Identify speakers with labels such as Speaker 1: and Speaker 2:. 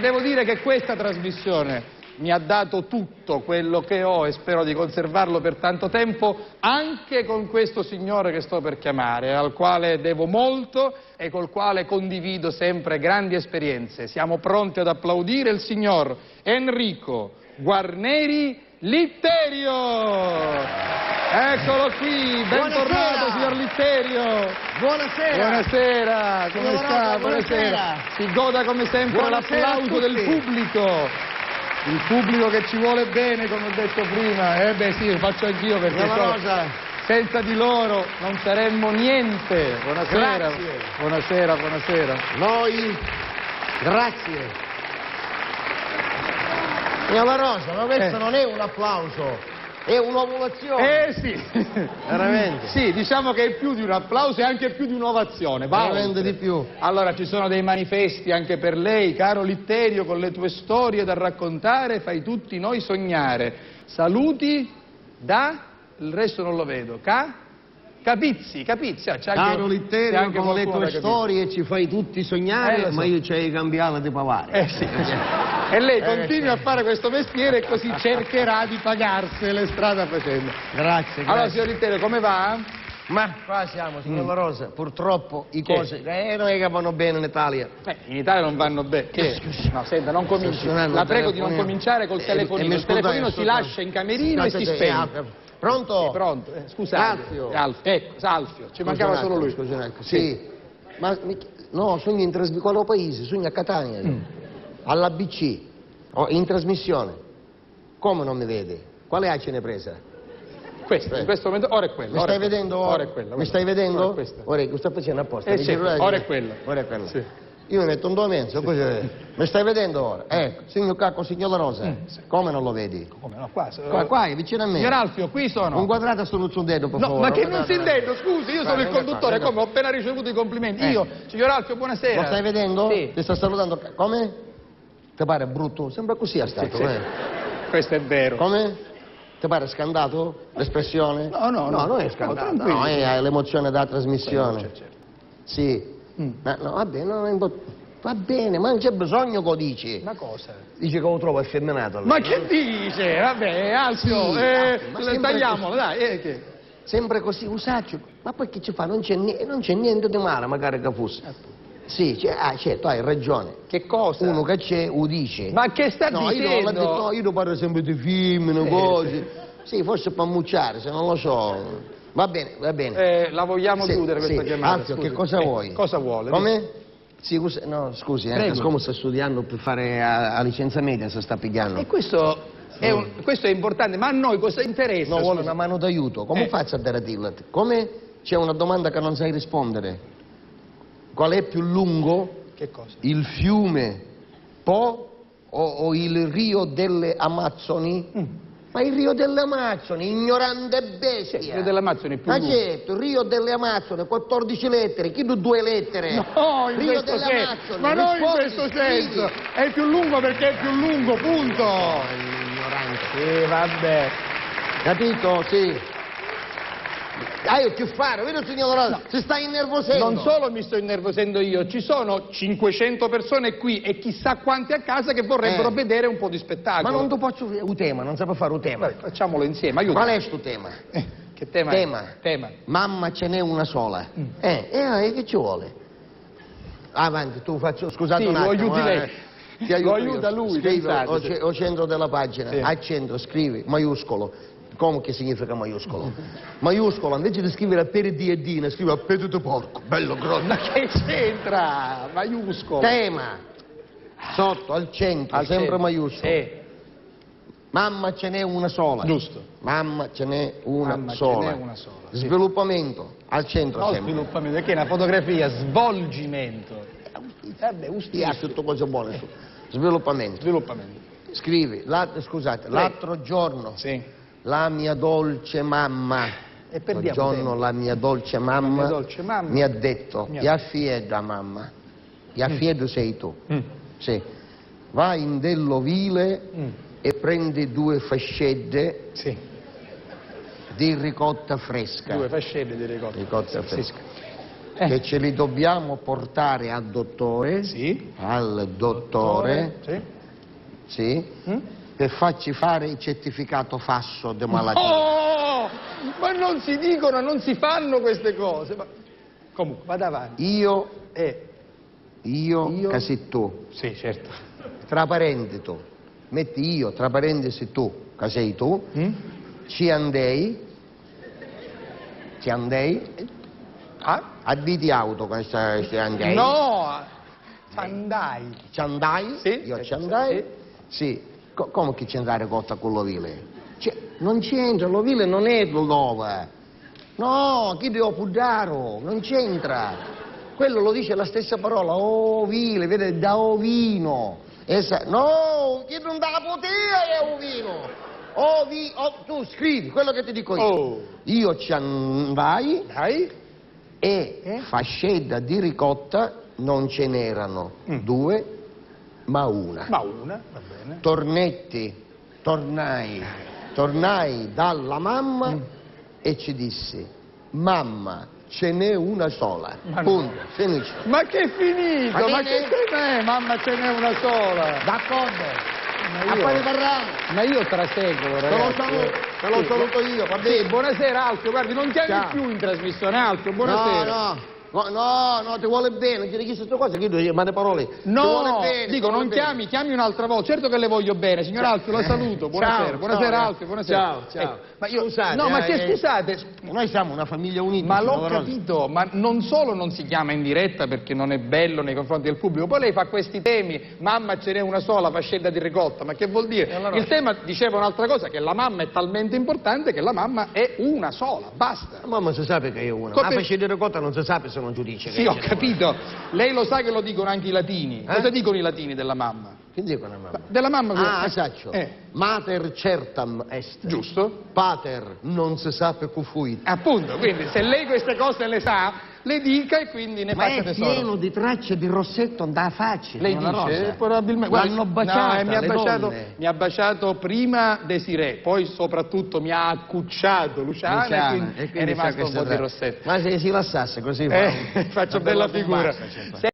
Speaker 1: Devo dire che questa trasmissione mi ha dato tutto quello che ho e spero di conservarlo per tanto tempo, anche con questo signore che sto per chiamare, al quale devo molto e col quale condivido sempre grandi esperienze. Siamo pronti ad applaudire il signor Enrico Guarneri Litterio! Eccolo qui, bentornato signor Litterio!
Speaker 2: Buonasera!
Speaker 1: Buonasera, come sta? Buonasera! Si goda come sempre l'applauso del pubblico! Il pubblico che ci vuole bene, come ho detto prima. Beh sì, lo faccio anch'io perché senza di loro non saremmo niente. Buonasera.
Speaker 2: Grazie.
Speaker 1: Buonasera, buonasera.
Speaker 2: Noi, grazie. Signor La Rosa, ma questo non è un applauso, è un'ovulazione.
Speaker 1: Sì.
Speaker 2: Veramente?
Speaker 1: Sì, diciamo che è più di un applauso e anche più di un'ovazione.
Speaker 2: Veramente di più.
Speaker 1: Allora, ci sono dei manifesti anche per lei, caro Litterio, con le tue storie da raccontare, fai tutti noi sognare. Saluti da... il resto non lo vedo. Capizzi.
Speaker 2: Caro Litterio, con le tue storie ci fai tutti sognare, ma io ci hai cambiato di pavare.
Speaker 1: Sì. E lei continua a fare questo mestiere e così cercherà di pagarsene strada facendo.
Speaker 2: Grazie.
Speaker 1: Allora, signor Litterio, come va?
Speaker 2: Ma qua siamo, signor La Rosa, purtroppo i cose non è che vanno bene in Italia.
Speaker 1: In Italia non vanno bene. Che? No, senta, non cominci. La prego di non cominciare col telefonino. Il telefonino si lascia in camerino e si spegne.
Speaker 2: Pronto?
Speaker 1: Pronto. Scusate. Alfio. Ci mancava solo lui.
Speaker 2: Sì. Ma no, sogno in trasmissione. Quale paese? Sogno a Catania. All'ABC. In trasmissione. Come non mi vede? Quale A ce ne presa?
Speaker 1: Questa, in questo momento, ora è quella.
Speaker 2: Mi stai vedendo?
Speaker 1: Ora è quella.
Speaker 2: Mi stai vedendo?
Speaker 1: Ora è questa.
Speaker 2: Ora lo sto facendo apposta.
Speaker 1: Ora è quella.
Speaker 2: Ora è quella.
Speaker 1: Sì.
Speaker 2: Io mi metto un due mezzo, mi stai vedendo ora? Signor Cacco, signor La Rosa, come non lo vedi?
Speaker 1: Come no? Qua,
Speaker 2: è vicino a me.
Speaker 1: Signor Alfio, qui sono.
Speaker 2: Un quadrato sto non dedo, per favore.
Speaker 1: Ma che non si intendo, scusi, io sono il conduttore, come ho appena ricevuto i complimenti. Io, signor Alfio, buonasera.
Speaker 2: Lo stai vedendo?
Speaker 1: Sì.
Speaker 2: Ti sta salutando. Come? Ti pare brutto? Sembra così a stato,
Speaker 1: sì. Questo è vero.
Speaker 2: Come? Ti pare scandato l'espressione?
Speaker 1: No,
Speaker 2: non è scandato. No, è l'emozione della trasmissione.
Speaker 1: Certo.
Speaker 2: Sì. No, va bene, ma non c'è bisogno che lo dici.
Speaker 1: Ma cosa?
Speaker 2: Dice che lo trovo effeminato.
Speaker 1: Ma che dice? Vabbè, Alfio, tagliamolo, dai.
Speaker 2: Sempre così, usaccio. Ma poi che ci fa? Non c'è niente di male, magari che fosse. Sì, certo, hai ragione.
Speaker 1: Che cosa?
Speaker 2: Uno che c'è, lo dice.
Speaker 1: Ma che sta dicendo?
Speaker 2: Io parlo sempre di film, cose. Sì, forse per ammucciare, se non lo so. Va bene.
Speaker 1: La vogliamo chiudere questa chiamata?
Speaker 2: Alfio, che cosa vuoi?
Speaker 1: Cosa vuole?
Speaker 2: Come? Sì, scusi, siccome sta studiando per fare a licenza media, si sta pigliando.
Speaker 1: E questo è importante, ma a noi cosa interessa?
Speaker 2: No, vuole una mano d'aiuto. Come faccio a dare a dirla? Come? C'è una domanda che non sai rispondere. Qual è più lungo?
Speaker 1: Che cosa?
Speaker 2: Il fiume Po o il Rio delle Amazzoni? Ma il Rio delle Amazzoni, ignorante bestia.
Speaker 1: Il Rio delle Amazzoni è più lungo.
Speaker 2: Ma certo, il Rio delle Amazzoni, 14 lettere, chi do 2 lettere?
Speaker 1: No, in
Speaker 2: Rio
Speaker 1: questo
Speaker 2: delle
Speaker 1: senso.
Speaker 2: Amazzoni,
Speaker 1: Ma non in
Speaker 2: rispondi,
Speaker 1: questo
Speaker 2: scrivi.
Speaker 1: senso. È più lungo perché è più lungo, punto.
Speaker 2: Ignorante.
Speaker 1: Sì, vabbè.
Speaker 2: Capito? Sì. Che fare? Vedi signor La Rosa? Si sta innervosendo.
Speaker 1: Non solo mi sto innervosendo io, ci sono 500 persone qui e chissà quante a casa che vorrebbero vedere un po' di spettacolo.
Speaker 2: Ma non ti posso fare un tema, non saprei fare un tema.
Speaker 1: Vabbè, facciamolo insieme, aiuta.
Speaker 2: Qual è sto tema?
Speaker 1: Che tema? Tema.
Speaker 2: Mamma ce n'è una sola. Che ci vuole? Avanti, tu faccio, scusate un attimo.
Speaker 1: Lo aiuti lei.
Speaker 2: Ti aiuto
Speaker 1: lo aiuta lui,
Speaker 2: scrivi
Speaker 1: pensate.
Speaker 2: al centro della pagina,
Speaker 1: sì.
Speaker 2: al centro, scrivi, maiuscolo. Come che significa maiuscolo? Maiuscolo, invece di scrivere per D, scrivi a pedo di porco, bello grosso.
Speaker 1: Ma che c'entra? Maiuscolo.
Speaker 2: Tema, sotto, al centro, sempre maiuscolo. Mamma ce n'è una sola.
Speaker 1: Giusto.
Speaker 2: Mamma ce n'è una sola.
Speaker 1: Sì.
Speaker 2: Sviluppamento, al centro
Speaker 1: no,
Speaker 2: sempre.
Speaker 1: Sviluppamento, perché è una fotografia, svolgimento.
Speaker 2: Tutto cose buone. Sviluppamento. Scrivi, l'altro giorno.
Speaker 1: Sì.
Speaker 2: La mia dolce mamma, un giorno la mia dolce mamma mi ha detto, Iafiedo mamma, Iafiedo sei tu, sì. Vai in dell'ovile e prendi 2 fascette di ricotta fresca.
Speaker 1: 2 fascette di ricotta
Speaker 2: fresca. che ce li dobbiamo portare al dottore,
Speaker 1: Sì.
Speaker 2: al dottore,
Speaker 1: Sì.
Speaker 2: sì, per farci fare il certificato falso di malattia.
Speaker 1: Oh! Ma non si dicono, non si fanno queste cose. Ma... Comunque, vada avanti.
Speaker 2: Io,
Speaker 1: Io?
Speaker 2: casi tu,
Speaker 1: Sì, certo.
Speaker 2: tra parentesi tu, metti io, tra parentesi tu, che sei tu, ci andai, a diti auto, ci andai.
Speaker 1: No! Andai.
Speaker 2: Ci andai,
Speaker 1: Sì,
Speaker 2: io ci andai, sì. Come che c'entrare cosa con l'ovile? Non c'entra, l'ovile non è l'uova. No, chi devo puddaro, non c'entra. Quello lo dice la stessa parola, ovile, vede, da ovino. No, chi non dà la potea è ovino. Tu scrivi quello che ti dico io.
Speaker 1: Oh.
Speaker 2: Io ci andai e fascetta di ricotta non ce n'erano due, ma una.
Speaker 1: Ma una, va bene.
Speaker 2: Tornai dalla mamma e ci dissi, mamma, ce n'è una sola. Punto, finisce.
Speaker 1: Ma che è finito?
Speaker 2: Va
Speaker 1: Ma
Speaker 2: bene?
Speaker 1: che è? Mamma, ce n'è una sola.
Speaker 2: D'accordo.
Speaker 1: Ma
Speaker 2: A poi parliamo.
Speaker 1: Ma io traseguo, ragazzi.
Speaker 2: Te lo saluto io, va bene?
Speaker 1: Sì, buonasera Alfio, guardi, non chiami
Speaker 2: Ciao.
Speaker 1: più in trasmissione, Alfio, buonasera.
Speaker 2: No, ti vuole bene, ti chiesto queste cose, che io mande parole. Ti
Speaker 1: No,
Speaker 2: vuole bene,
Speaker 1: dico, non chiami un'altra volta, certo che le voglio bene, signor Alfio, la saluto, buonasera,
Speaker 2: Ciao,
Speaker 1: buonasera
Speaker 2: ciao,
Speaker 1: Alfio, buonasera.
Speaker 2: Ciao.
Speaker 1: Ma io,
Speaker 2: Scusate,
Speaker 1: no, ma che scusate,
Speaker 2: noi siamo una famiglia unita.
Speaker 1: ma l'ho capito, ma non solo non si chiama in diretta perché non è bello nei confronti del pubblico, poi lei fa questi temi, mamma ce n'è una sola, fascetta di ricotta, ma che vuol dire?
Speaker 2: Allora...
Speaker 1: Il tema diceva un'altra cosa, che la mamma è talmente importante che la mamma è una sola, basta.
Speaker 2: La mamma si sa che è una,
Speaker 1: Come...
Speaker 2: la fascetta di ricotta non si sa se non giudice.
Speaker 1: Sì, ho capito, lei lo sa che lo dicono anche i latini, cosa dicono i latini della mamma?
Speaker 2: Che dicono la mamma?
Speaker 1: Della mamma...
Speaker 2: saccio. Mater certam est.
Speaker 1: Giusto.
Speaker 2: Pater non si sa per cui fuit.
Speaker 1: Appunto, quindi se lei queste cose le sa, le dica e quindi ne faccia tesoro.
Speaker 2: Ma è pieno di tracce di rossetto da faccia.
Speaker 1: Lei dice? Probabilmente.
Speaker 2: L'hanno baciata,
Speaker 1: no, mi ha baciato prima Desiree, poi soprattutto mi ha accucciato Luciana e quindi è rimasto un po' di rossetto.
Speaker 2: Ma se si lasciasse così
Speaker 1: faccio bella figura.